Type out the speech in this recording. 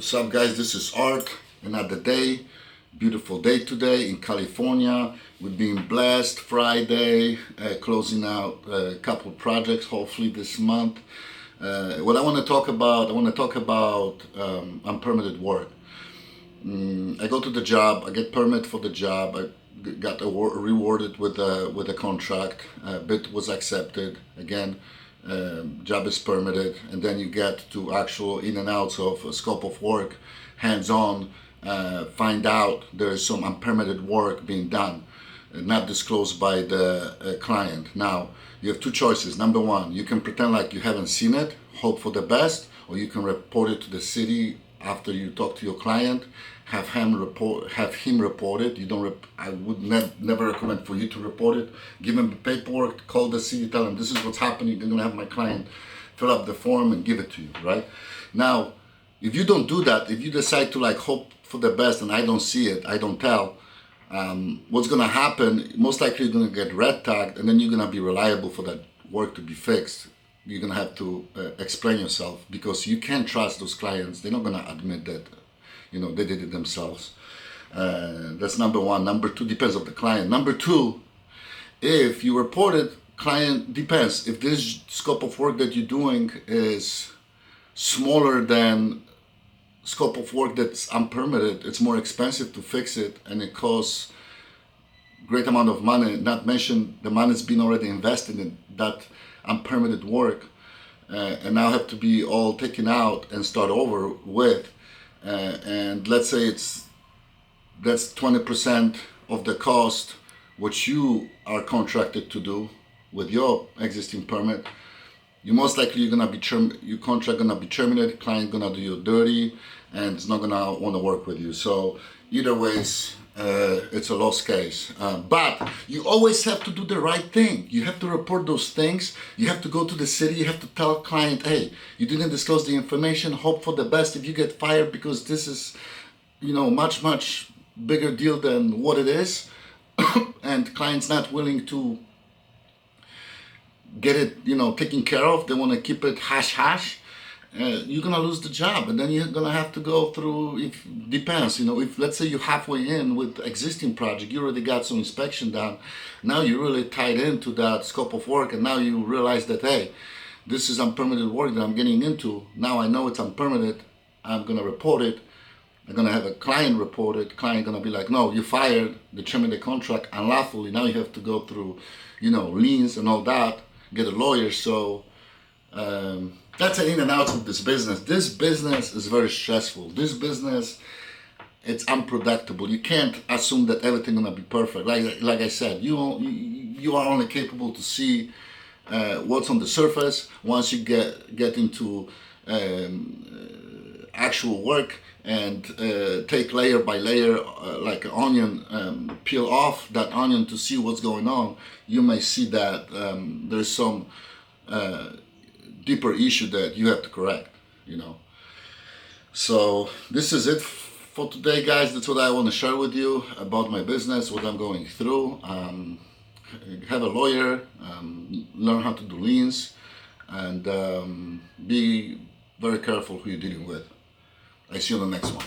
What's up, guys? This is Art. Another day, beautiful day today in California. We've been blessed. Friday, closing out a couple projects hopefully this month. What I want to talk about, unpermitted work. I go to the job, I get permit for the job, I got rewarded with a contract, bid was accepted, again, job is permitted, and then you get to actual in and outs of a scope of work, hands-on, find out there is some unpermitted work being done, not disclosed by the client. Now, you have two choices. Number one, you can pretend like you haven't seen it, hope for the best, or you can report it to the city after you talk to your client, have him report it. You don't. I would never recommend for you to report it. Give him the paperwork, call the city, tell him this is what's happening. You're gonna have my client fill up the form and give it to you. Right now, if you don't do that, if you decide to like hope for the best and I don't see it, I don't tell. What's gonna happen? Most likely you're gonna get red tagged, and then you're gonna be reliable for that work to be fixed. You're gonna have to explain yourself, because you can't trust those clients. They're not gonna admit that they did it themselves. That's number one. Number two, depends on the client. Number two, if you report it, client depends. If this scope of work that you're doing is smaller than scope of work that's unpermitted, it's more expensive to fix it, and it costs great amount of money, not mention the money's been already invested in that unpermitted work, and now have to be all taken out and start over with, and let's say that's 20% of the cost which you are contracted to do with your existing permit. You most likely your contract gonna be terminated, client gonna do you dirty, and it's not gonna want to work with you. So either ways, it's a lost case. But you always have to do the right thing. You have to report those things. You have to go to the city. You have to tell client, hey, you didn't disclose the information. Hope for the best. If you get fired because this is, much bigger deal than what it is, and client's not willing to get it, taken care of. They want to keep it hush. You're gonna lose the job, and then you're gonna have to go through. If depends, if let's say you're halfway in with existing project, you already got some inspection done. Now you're really tied into that scope of work, and now you realize that, hey, this is unpermitted work that I'm getting into. Now I know it's unpermitted. I'm gonna report it. I'm gonna have a client report it. Client gonna be like, no, you fired. They terminated the contract unlawfully. Now you have to go through, liens and all that. Get a lawyer. So. That's an in and out of this business. This business is very stressful. This business, it's unpredictable. You can't assume that everything's gonna be perfect. Like I said, you are only capable to see what's on the surface. Once you get into actual work and take layer by layer, like an onion, peel off that onion to see what's going on, you may see that there's some deeper issue that you have to correct, So this is it for today, guys. That's what I want to share with you about my business, what I'm going through. Have a lawyer, learn how to do liens, and be very careful who you're dealing with. I see you on the next one.